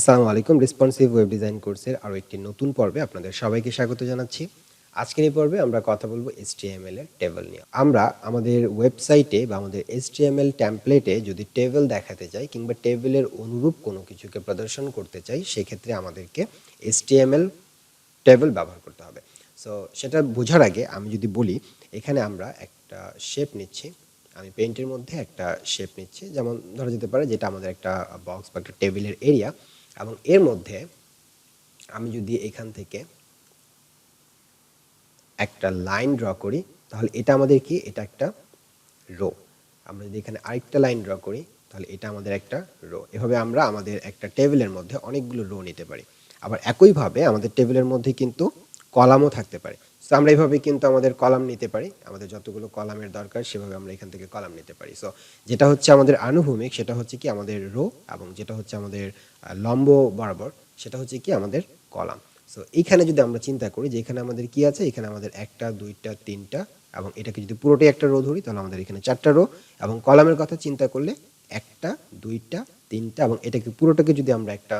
আসসালামু আলাইকুম। Responsive web design কোর্সের আরও একটি নতুন পর্বে আপনাদের সবাইকে স্বাগত জানাচ্ছি। আজকের এই পর্বে আমরা কথা বলবো HTML এর টেবল নিয়ে। আমরা আমাদের ওয়েবসাইটে বা আমাদের HTML টেমপ্লেটে যদি টেবল দেখাতে চাই কিংবা টেবিলের অনুরূপ কোনো কিছুকে প্রদর্শন করতে চাই, সেক্ষেত্রে আমাদেরকে HTML টেবল ব্যবহার করতে হবে। সো সেটা বোঝার আগে আমি যদি বলি, এখানে আমরা একটা শেপ নিচ্ছি। আমি পেইন্টের মধ্যে একটা শেপ নিচ্ছি, যেমন ধরা যেতে পারে যেটা আমাদের একটা বক্স বা একটা টেবিলের এরিয়া, এবং এর মধ্যে আমি যদি এখান থেকে একটা লাইন ড্র করি, তাহলে এটা আমাদের কি, এটা একটা রো। আমরা যদি এখানে আরেকটা লাইন ড্র করি, তাহলে এটা আমাদের একটা রো। এভাবে আমরা আমাদের একটা টেবিলের মধ্যে অনেকগুলো রো নিতে পারি। আবার একইভাবে আমাদের টেবিলের মধ্যে কিন্তু কলামও থাকতে পারে। সো আমরা এইভাবে কিন্তু আমাদের কলাম নিতে পারি, আমাদের যতগুলো কলামের দরকার সেভাবে আমরা এখান থেকে কলাম নিতে পারি। সো যেটা হচ্ছে আমাদের আনুভূমিক সেটা হচ্ছে কি আমাদের রো, এবং যেটা হচ্ছে আমাদের লম্ব বরাবর সেটা হচ্ছে কি আমাদের কলাম। সো এইখানে যদি আমরা চিন্তা করি যে এখানে আমাদের কি আছে, এখানে আমাদের একটা, দুইটা, তিনটা, এবং এটাকে যদি পুরোটাই একটা রো ধরি তাহলে আমাদের এখানে চারটা রো। এবং কলামের কথা চিন্তা করলে একটা, দুইটা, তিনটা, এবং এটাকে পুরোটাকে যদি আমরা একটা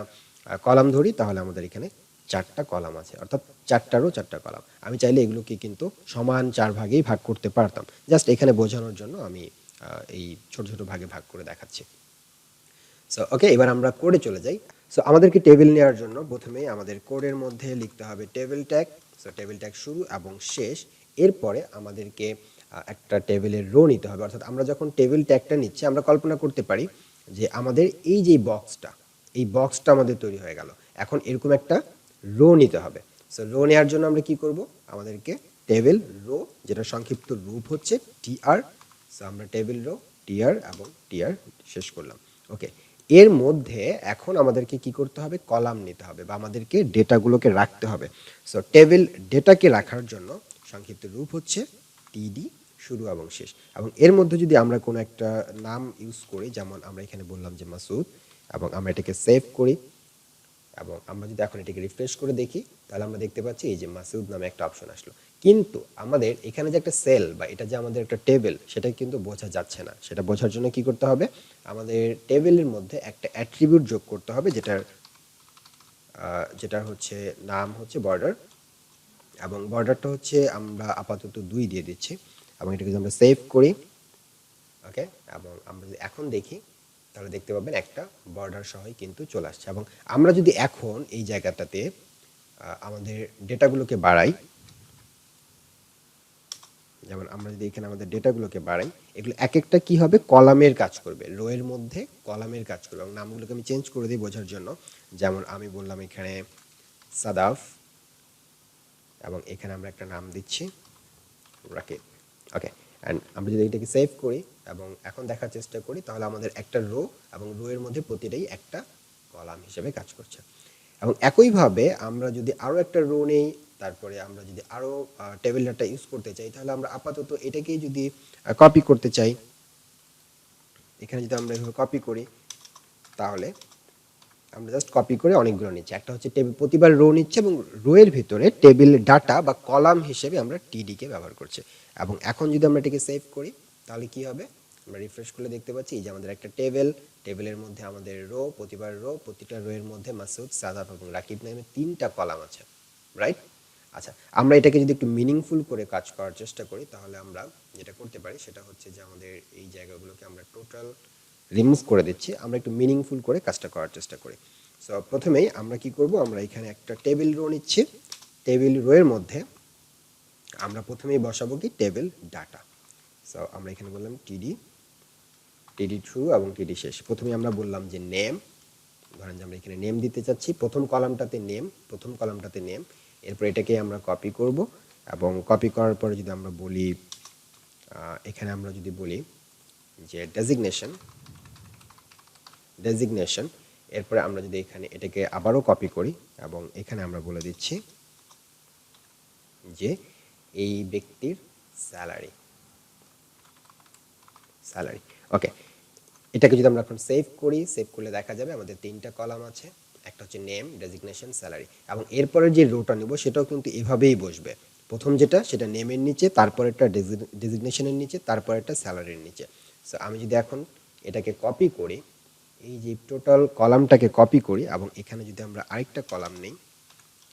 কলাম ধরি তাহলে আমাদের এখানে চারটা কলাম আছে, অর্থাৎ চারটা রো, চারটা কলাম। আমি চাইলে এগুলোকে কিন্তু সমান চার ভাগেই ভাগ করতে পারতাম। জাস্ট এখানে বোঝানোর জন্য আমি এই ছোট ছোট ভাগে ভাগ করে দেখাচ্ছি। সো ওকে, এবার আমরা কোডে চলে যাই। সো আমাদেরকে টেবিল নেওয়ার জন্য প্রথমেই আমাদের কোডের মধ্যে লিখতে হবে table tag. So table tag শুরু এবং শেষ। এরপরে আমাদেরকে একটা টেবিলের রো নিতে হবে, অর্থাৎ আমরা যখন টেবিল ট্যাগটা নিচ্ছি আমরা কল্পনা করতে পারি যে আমাদের এই যে বক্সটা, এই বক্সটা আমাদের তৈরি হয়ে গেল। এখন এরকম একটা রো নিতে হবে। সো রো নেওয়ার জন্য আমরা কি করব, আমাদেরকে টেবিল রো, যেটা সংক্ষিপ্ত রূপ হচ্ছে টিআর। সো আমরা টেবিল রো টিআর এবং টিআর শেষ করলাম। ওকে, এর মধ্যে এখন আমাদেরকে কি করতে হবে, কলাম নিতে হবে বা আমাদেরকে ডেটাগুলোকে রাখতে হবে। সো টেবিল ডেটাকে রাখার জন্য সংক্ষিপ্ত রূপ হচ্ছে টিডি, শুরু এবং শেষ। এবং এর মধ্যে যদি আমরা কোনো একটা নাম ইউজ করি, যেমন আমরা এখানে বললাম যে মাসুদ, এবং আমরা এটাকে সেভ করি, এবং আমরা যদি এখন এটাকে রিফ্রেশ করে দেখি তাহলে আমরা দেখতে পাচ্ছি এই যে মাসুদ নামে একটা অপশন আসলো। কিন্তু আমাদের এখানে যে একটা সেল বা এটা যে আমাদের একটা টেবিল, সেটা কিন্তু বোঝা যাচ্ছে না। সেটা বোঝার জন্য কি করতে হবে, আমাদের টেবিলের মধ্যে একটা অ্যাট্রিবিউট যোগ করতে হবে, যেটার হচ্ছে নাম হচ্ছে বর্ডার, এবং বর্ডারটা হচ্ছে আমরা আপাতত 2 দিয়ে দিচ্ছি। এবং এটাকে যদি আমরা সেভ করি, ওকে, এবং আমরা যদি এখন দেখি তাহলে দেখতে পাবেন একটা বর্ডার সহই কিন্তু চলে আসছে। এবং আমরা যদি এখন এই জায়গাটাতে আমাদের ডেটাগুলোকে বাড়াই, যেমন আমরা যদি এখানে আমাদের ডেটাগুলোকে বাড়াই, এগুলো এক একটা কি হবে, কলামের কাজ করবে, রো এর মধ্যে কলামের কাজ করবে। এবং নামগুলোকে আমি চেঞ্জ করে দিই বোঝার জন্য, যেমন আমি বললাম এখানে সাদাফ, এবং এখানে আমরা একটা নাম দিচ্ছি রাকিব। ওকে, অ্যান্ড আমরা যদি এটাকে সেভ করি এবং এখন দেখার চেষ্টা করি তাহলে আমাদের একটা রো, এবং রো এর মধ্যে প্রতিটাই একটা কলাম হিসেবে কাজ করছে। এবং একইভাবে আমরা যদি আরও একটা রো নেই, তারপরে আমরা যদি আরও টেবিল ডাটা ইউজ করতে চাই, তাহলে আমরা আপাতত এটাকেই যদি কপি করতে চাই, এখানে যদি আমরা এভাবে কপি করি, তাহলে আমরা জাস্ট কপি করে অনেকগুলো নিচ্ছি। একটা হচ্ছে টেবিল, প্রতিবার রো নিচ্ছে এবং রো এর ভিতরে টেবিল ডাটা বা কলাম হিসেবে আমরা টিডি কে ব্যবহার করছি। এবং এখন যদি আমরা এটাকে সেভ করি তাহলে কি হবে, আমরা রিফ্রেশ করলে দেখতে পাচ্ছি যে আমাদের একটা টেবিল, টেবিলের মধ্যে আমাদের রো, প্রতিবার রো, প্রতিটা রো এর মধ্যে মাসুদ, সাদাফ এবং রাকিব নামে 3টা কলাম আছে, রাইট? আচ্ছা, আমরা এটাকে যদি একটু মিনিংফুল করে কাজ করার চেষ্টা করি তাহলে আমরা যেটা করতে পারি সেটা হচ্ছে যে আমাদের এই জায়গাগুলোকে আমরা টোটাল রিমুভ করে দিচ্ছি, আমরা একটু মিনিংফুল করে কাজটা করার চেষ্টা করি। সো প্রথমেই আমরা কি করব, আমরা এখানে একটা টেবিল রো নিচ্ছি। টেবিল রো এর মধ্যে আমরা প্রথমেই বসাবো কি, টেবিল ডাটা। সো আমরা এখানে বললাম টিডি, টিডি শুরু এবং টিডি শেষ। প্রথমে আমরা বললাম যে নেম, ধরেন যে আমরা এখানে নেম দিতে চাচ্ছি, প্রথম কলামটাতে নেম, প্রথম কলামটাতে নেম। এরপর এটাকে আমরা কপি করব, এবং কপি করার পরে যদি আমরা বলি, এখানে আমরা যদি বলি যে ডেজিগনেশন, ডেজিগনেশন, এরপরে আমরা যদি এখানে এটাকে আবারও কপি করি এবং এখানে আমরা বলে দিচ্ছি যে এই ব্যক্তির স্যালারি, স্যালারি। ওকে, এটাকে যদি আমরা এখন সেভ করি, সেভ করলে দেখা যাবে আমাদের 3টা কলাম আছে, একটা হচ্ছে নেম, ডেজিগনেশন, স্যালারি। এবং এরপরে যে রোটা নিব সেটাও কিন্তু এভাবেই বসবে। প্রথম যেটা সেটা নেমের নিচে, তারপর একটা ডেজিগনেশনের নিচে, তারপর একটা স্যালারির নিচে। সো আমি যদি এখন এটাকে কপি করি, এই যে টোটাল কলামটাকে কপি করি এবং এখানে যদি আমরা আরেকটা কলাম নেই,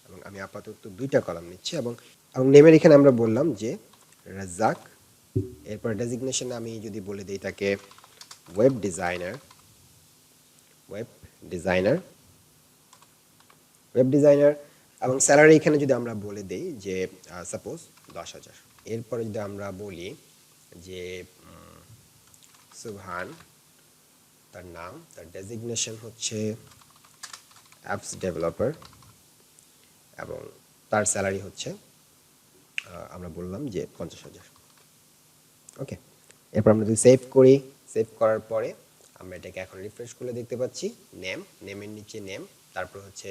এবং আমি আপাতত দুইটা কলাম নিচ্ছি, এবং নেমের এখানে আমরা বললাম যে রাজ্জাক। এরপর ডেজিগনেশন আমি যদি বলে দিই তাকে web designer, web designer, web designer. এবং স্যালারি এখানে যদি আমরা বলে দেই যে সাপোজ 10,000। এরপরে যদি আমরা বলি যে সুবহান, তার নাম, তার ডেজিগনেশন হচ্ছে অ্যাপস ডেভেলপার, এবং তার স্যালারি হচ্ছে আমরা বললাম যে 50,000। ওকে, এরপর আমরা যদি সেভ করি, সেভ করার পরে আমরা এটাকে এখন রিফ্রেশ করলে দেখতে পাচ্ছি নেমের নিচে নেম, তারপর হচ্ছে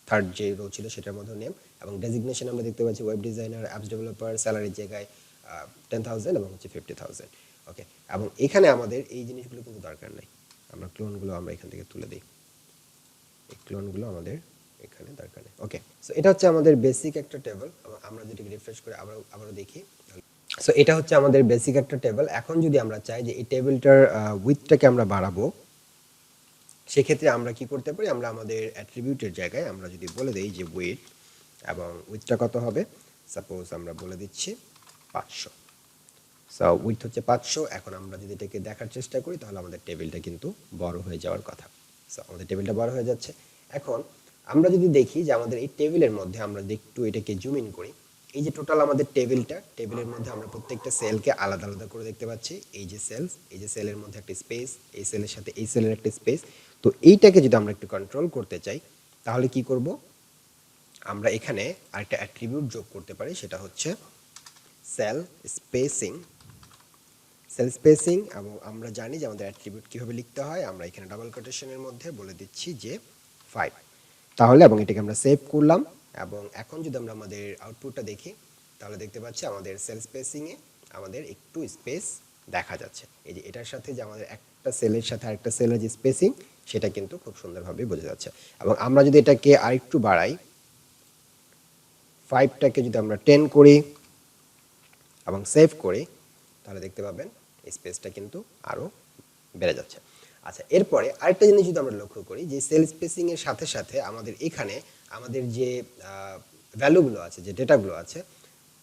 থার্ড যে রো ছিল সেটার মধ্যে নেম, এবং ডেজিগনেশন আমরা দেখতে পাচ্ছি ওয়েব ডিজাইনার, অ্যাপস ডেভেলপার, স্যালারির জায়গায় 10,000 এবং হচ্ছে 50,000। ওকে, এবং এখানে আমাদের এই জিনিসগুলো কিন্তু দরকার নাই, আমরা ক্লোনগুলো আমরা এখান থেকে তুলে দিই, এই ক্লোনগুলো আমাদের এখানে দরকার নেই। ওকে, সো এটা হচ্ছে আমাদের বেসিক একটা টেবিল। আমরা যদি রিফ্রেশ করে আবারও দেখি, সো এটা হচ্ছে আমাদের বেসিক একটা টেবিল। এখন যদি আমরা চাই যে এই টেবিলটার উইথটাকে আমরা বাড়াবো, সেক্ষেত্রে আমরা কি করতে পারি, আমরা আমাদের অ্যাট্রিবিউটের জায়গায় আমরা যদি বলে দেই যে উইথ, এবং উইথটা কত হবে, সাপোজ আমরা বলে দিচ্ছি 500। সো উইথ হচ্ছে 500। এখন আমরা যদি এটাকে দেখার চেষ্টা করি তাহলে আমাদের টেবিলটা কিন্তু বড় হয়ে যাওয়ার কথা। সো আমাদের টেবিলটা বড় হয়ে যাচ্ছে। এখন আমরা যদি দেখি যে আমাদের এই টেবিলের মধ্যে আমরা একটু এটাকে জুম ইন করি, এই যে টোটাল আমাদের টেবিলের মধ্যে আমরা প্রত্যেকটা সেলকে আলাদা আলাদা করে দেখতে পাচ্ছি। এই যে সেলস, এই যে সেলের মধ্যে একটা স্পেস, এই সেলের সাথে এই সেলের একটা স্পেস। তো এইটাকে যদি আমরা একটু কন্ট্রোল করতে চাই তাহলে কি করব, আমরা এখানে আরেকটা অ্যাট্রিবিউট যোগ করতে পারি, সেটা হচ্ছে সেল স্পেসিং। সেল স্পেসিং, এবং আমরা জানি যে আমাদের অ্যাট্রিবিউট কিভাবে লিখতে হয়, আমরা এখানে ডাবল কোটেশনের মধ্যে বলে দিচ্ছি যে 5। তাহলে এবং এটাকে আমরা সেভ করলাম, এবং এখন যদি আমরা আমাদের আউটপুটটা দেখি তাহলে দেখতে পাচ্ছি আমাদের সেল স্পেসিংয়ে আমাদের একটু স্পেস দেখা যাচ্ছে। এই যে এটার সাথে যে আমাদের একটা সেলের সাথে আরেকটা সেলের যে স্পেসিং, সেটা কিন্তু খুব সুন্দরভাবে বোঝা যাচ্ছে। এবং আমরা যদি এটাকে আরেকটু বাড়াই, 5টাকে যদি আমরা 10 করি এবং সেভ করি, তাহলে দেখতে পাবেন স্পেসটা কিন্তু আরও বেড়ে যাচ্ছে। আচ্ছা, এরপরে আরেকটা জিনিস যদি আমরা লক্ষ্য করি যে সেল স্পেসিং এর সাথে সাথে আমাদের এখানে আমাদের যে ভ্যালুগুলো আছে, যে ডেটাগুলো আছে,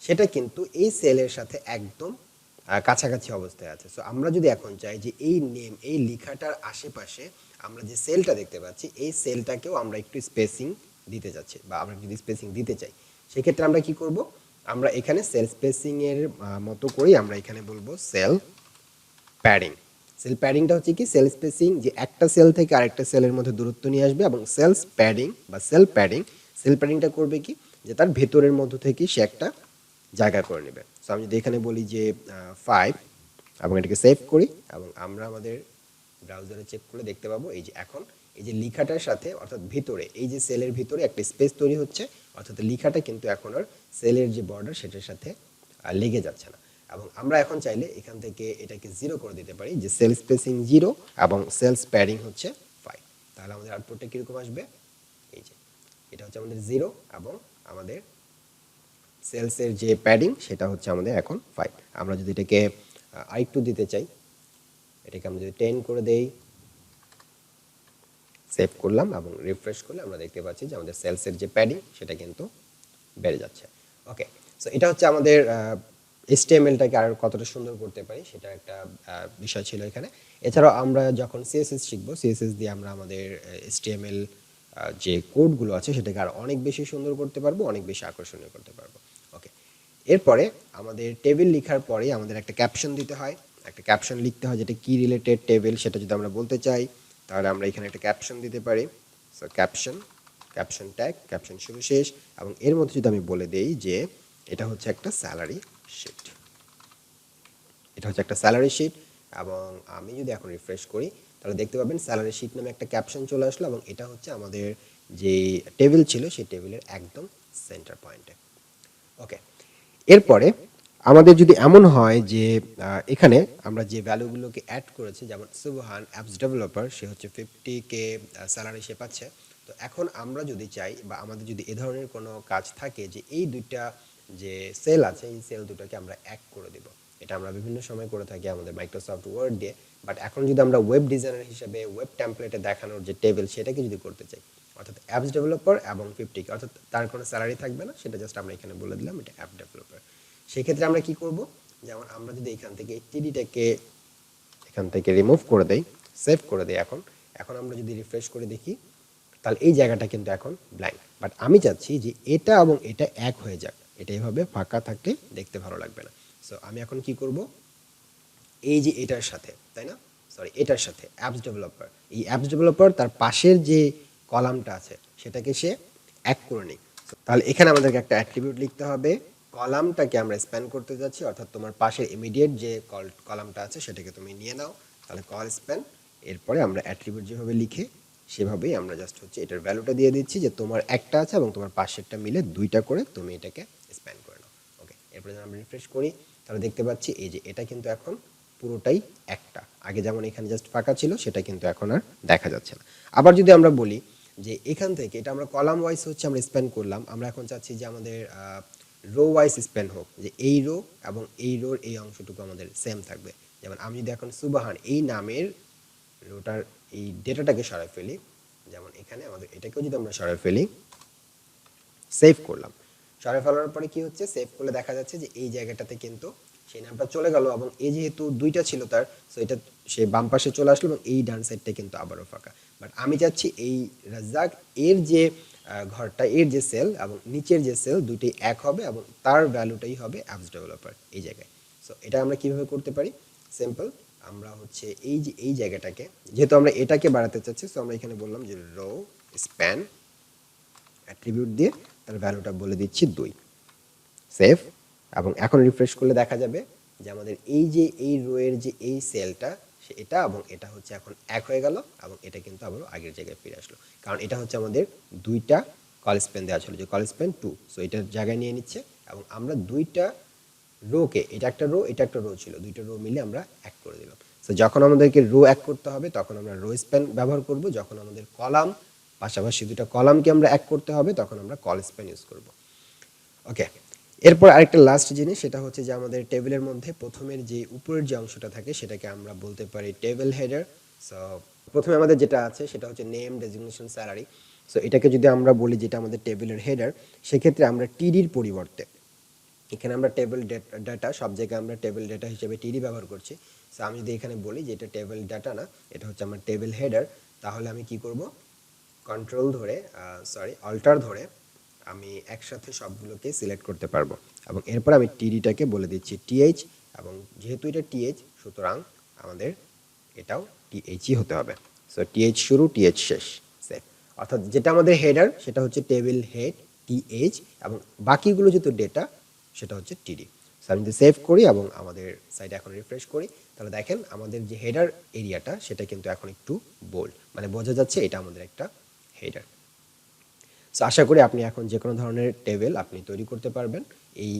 সেটা কিন্তু এই সেলের সাথে একদম কাছাকাছি অবস্থায় আছে। সো আমরা যদি এখন চাই যে এই নেম, এই লেখাটার আশেপাশে আমরা যে সেলটা দেখতে পাচ্ছি, এই সেলটাকেও আমরা একটু স্পেসিং দিতে যাচ্ছি, বা আমরা যদি স্পেসিং দিতে চাই, সেক্ষেত্রে আমরা কি করব, আমরা এখানে সেল স্পেসিং এর মতো করেই আমরা এখানে বলবো সেল প্যাডিং। সেল প্যাডিংটা হচ্ছে কি, সেল স্পেসিং যে একটা সেল থেকে আরেকটা সেলের মধ্যে দূরত্ব নিয়ে আসবে, এবং সেলস প্যাডিং বা সেল প্যাডিংটা করবে কি, যে তার ভেতরের মধ্য থেকে সে একটা জায়গা করে নেবে। সো আমি যদি এখানে বলি যে 5 এবং এটাকে সেভ করি, এবং আমরা আমাদের ব্রাউজারে চেক করলে দেখতে পাবো এই যে এখন এই যে লেখাটার সাথে, অর্থাৎ ভিতরে এই যে সেলের ভিতরে একটা স্পেস তৈরি হচ্ছে, অর্থাৎ লেখাটা কিন্তু এখন আর সেলের যে বর্ডার সেটার সাথে লেগে যাচ্ছে না। এবং আমরা এখন চাইলে এখান থেকে এটাকে 0 করে দিতে পারি, যে সেল স্পেসিং 0 এবং সেলস প্যাডিং হচ্ছে 5। তাহলে আমাদের আউটপুটটা কিরকম আসবে, এই যে এটা হচ্ছে আমাদের 0, এবং আমাদের সেলসের যে প্যাডিং সেটা হচ্ছে আমাদের এখন 5। আমরা যদি এটাকে আরেকটু দিতে চাই, এটাকে আমরা যদি 10 করে দেই, সেভ করলাম এবং রিফ্রেশ করলে আমরা দেখতে পাচ্ছি যে আমাদের সেলসের যে প্যাডিং সেটা কিন্তু বেড়ে যাচ্ছে। ওকে, সো এটা হচ্ছে আমাদের HTML-টাকে আর কতটা সুন্দর করতে পারি সেটা একটা বিষয় ছিল এখানে। এছাড়াও আমরা যখন CSS শিখবো, CSS দিয়ে আমরা আমাদের HTML যে কোডগুলো আছে সেটাকে আর অনেক বেশি সুন্দর করতে পারবো, অনেক বেশি আকর্ষণীয় করতে পারবো। ওকে, এরপরে আমাদের টেবিল লেখার পরে আমাদের একটা ক্যাপশন দিতে হয়, একটা ক্যাপশন লিখতে হয়, যেটা কি রিলেটেড টেবিল সেটা যদি আমরা বলতে চাই তাহলে আমরা এখানে একটা ক্যাপশন দিতে পারি। সো ক্যাপশন ট্যাগ, ক্যাপশন শুরু শেষ, এবং এর মধ্যে যদি আমি বলে দেই যে এটা হচ্ছে একটা স্যালারি শিট, এটা হচ্ছে একটা স্যালারি শিট, এবং আমি যদি এখন রিফ্রেশ করি তাহলে দেখতে পাবেন স্যালারি শিট নামে একটা ক্যাপশন চলে আসলো, এবং এটা হচ্ছে আমাদের যে টেবিল ছিল সেই টেবিলের একদম সেন্টার পয়েন্টে। ওকে, এরপরে আমাদের যদি এমন হয় যে এখানে আমরা যে ভ্যালুগুলোকে অ্যাড করেছি, যেমন সুবহান অ্যাপস ডেভেলপার, সে হচ্ছে 50K স্যালারি সে পাচ্ছে। তো এখন আমরা যদি চাই, বা আমাদের যদি এ ধরনের কোনো কাজ থাকে যে এই দুইটা যে সেল আছে, এই সেল দুটোকে আমরা এক করে দেব, এটা আমরা বিভিন্ন সময় করে থাকি আমাদের মাইক্রোসফট ওয়ার্ড দিয়ে। বাট এখন যদি আমরা ওয়েব ডিজাইনার হিসেবে ওয়েব টেমপ্লেটে দেখানোর যে টেবিল সেটাকে যদি করতে চাই, অর্থাৎ অ্যাপস ডেভেলপার এবং 50K, অর্থাৎ তার কোনো স্যালারি থাকবে না, সেটা জাস্ট আমরা এখানে বলে দিলাম এটা অ্যাপ ডেভেলপার। সেক্ষেত্রে আমরা কি করব, যেমন আমরা যদি এখান থেকে টিডিটাকে এখান থেকে রিমুভ করে দেই, সেভ করে দেই, এখন এখন আমরা যদি রিফ্রেশ করে দেখি তাহলে এই জায়গাটা কিন্তু এখন ব্ল্যাঙ্ক। বাট আমি চাচ্ছি যে এটা এবং এটা এক হয়ে যাক, এটা এইভাবে ফাঁকা থাকলে দেখতে ভালো লাগবে না। সো আমি এখন কি করব, এই যে এটার সাথে, তাই না, সরি এটার সাথে অ্যাপস ডেভেলপার, এই অ্যাপস ডেভেলপার তার পাশের যে কলামটা আছে সেটাকে সে এক করে নিই। তাহলে এখানে আমাদেরকে একটা অ্যাট্রিবিউট লিখতে হবে, কলামটাকে আমরা স্প্যান করতে যাচ্ছি, অর্থাৎ তোমার পাশের ইমিডিয়েট যে কলামটা আছে সেটাকে তুমি নিয়ে নাও, তাহলে কল স্প্যান। এরপরে আমরা অ্যাট্রিবিউট যেভাবে লিখে সেভাবেই আমরা জাস্ট হচ্ছে এটার ভ্যালুটা দিয়ে দিচ্ছি যে তোমার একটা আছে এবং তোমার পাশেরটা মিলে দুইটা করে তুমি এটাকে স্প্যান করে নাও। ওকে, এরপরে যখন আমরা রিফ্রেশ করি তাহলে দেখতে পাচ্ছি এই যে এটা কিন্তু এখন পুরোটাই একটা, আগে যেমন এখানে জাস্ট ফাঁকা ছিল সেটা কিন্তু এখন আর দেখা যাচ্ছে না। আবার যদি আমরা বলি যে এখান থেকে এটা আমরা কলাম ওয়াইজ হচ্ছে আমরা স্প্যান করলাম, আমরা এখন চাচ্ছি যে আমাদের রো ওয়াইজ স্প্যান হোক, যে এই রো এবং এই রোর এই অংশটুকু আমাদের সেম থাকবে। যেমন আমি যদি এখন সুবাহান এই নামের রোটার এই ডেটাটাকে সরাই ফেলি, যেমন এখানে আমাদের এটাকেও যদি আমরা সরাই ফেলি, সেভ করলাম, সরাই ফেলার পরে কি হচ্ছে, সেভ করলে দেখা যাচ্ছে যে এই জায়গাটাতে কিন্তু সেই নামটা চলে গেল এবং এই যেহেতু দুইটা ছিল তার, সো এটা সে বাম পাশে চলে আসলো এবং এই ডান সাইডটা কিন্তু আবারও ফাঁকা। বাট আমি চাচ্ছি এই রাজ্জাক এর যে ঘরটা, এর যে সেল এবং নিচের যে সেল দুটোই এক হবে এবং তার ভ্যালুটাই হবে অ্যাপস ডেভেলপার এই জায়গায়। সো এটা আমরা কিভাবে করতে পারি, সিম্পল, আমরা হচ্ছে এই যে এই জায়গাটাকে যেহেতু আমরা এটাকে বাড়াতে চাচ্ছি, সো আমরা এখানে বললাম যে রো স্প্যান অ্যাট্রিবিউট দিয়ে তার ভ্যালুটা বলে দিচ্ছি 2, সেভ। এবং এখন রিফ্রেশ করলে দেখা যাবে যে আমাদের এই যে এই রো এর যে এই সেলটা এটা এবং এটা হচ্ছে এখন এক হয়ে গেল এবং এটা কিন্তু আবার আগের জায়গায় ফিরে আসলো, কারণ এটা হচ্ছে আমাদের দুইটা কল স্প্যান দেওয়া ছিল, যে কল স্প্যান 2, সো এটার জায়গায় নিয়ে নিচ্ছে এবং আমরা দুইটা রোকে, এটা একটা রো এটা একটা রো ছিল, দুইটা রো মিলে আমরা এক করে দিলাম। সো যখন আমাদেরকে রো এক করতে হবে তখন আমরা রো স্প্যান ব্যবহার করব, যখন আমাদের কলাম পাশাপাশি দুইটা কলামকে আমরা এক করতে হবে তখন আমরা কল স্প্যান ইউজ করব। ওকে, এরপর আরেকটা লাস্ট জিনিস, সেটা হচ্ছে যে আমাদের টেবিলের মধ্যে প্রথমের যে উপরের যে অংশটা থাকে সেটাকে আমরা বলতে পারি টেবিল হেডার। সো প্রথমে আমাদের যেটা আছে সেটা হচ্ছে নেম, ডেজিগনেশন, স্যালারি। সো এটাকে যদি আমরা বলি যেটা আমাদের টেবিলের হেডার, সেক্ষেত্রে আমরা টিডির পরিবর্তে এখানে আমরা টেবিল ডাটা, সব জায়গায় আমরা টেবিল ডাটা হিসেবে টিডি ব্যবহার করছি। সো আমি যদি এখানে বলি যে এটা টেবিল ডাটা না, এটা হচ্ছে আমার টেবিল হেডার, তাহলে আমি কি করব, কন্ট্রোল ধরে অল্টার ধরে আমি একসাথে সবগুলোকে সিলেক্ট করতে পারবো এবং এরপর আমি টিডিটাকে বলে দিচ্ছি টিএইচ, এবং যেহেতু এটা টিএইচ সুতরাং আমাদের এটাও টিএইচই হতে হবে। সো টিএইচ শুরু টিএইচ শেষ, সেভ। অর্থাৎ যেটা আমাদের হেডার সেটা হচ্ছে টেবিল হেড টিএইচ এবং বাকিগুলো যেহেতু ডেটা সেটা হচ্ছে টিডি। সো আমি যদি সেভ করি এবং আমাদের সাইটে এখন রিফ্রেশ করি তাহলে দেখেন আমাদের যে হেডার এরিয়াটা সেটা কিন্তু এখন একটু বোল্ড, মানে বোঝা যাচ্ছে এটা আমাদের একটা হেডার। সো আশা করি আপনি এখন যে কোনো ধরনের টেবিল আপনি তৈরি করতে পারবেন এই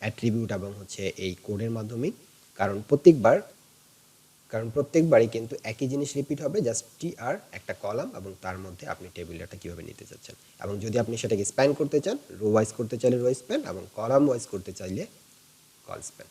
অ্যাট্রিবিউট এবং হচ্ছে এই কোডের মাধ্যমেই, কারণ প্রত্যেকবারই কিন্তু একই জিনিস রিপিট হবে, জাস্ট টি আর একটা কলাম এবং তার মধ্যে আপনি টেবিল ডাটা কীভাবে নিতে চাচ্ছেন, এবং যদি আপনি সেটাকে স্প্যান করতে চান, রো ওয়াইজ করতে চাইলে রো স্প্যান এবং কলাম ওয়াইজ করতে চাইলে কল স্প্যান।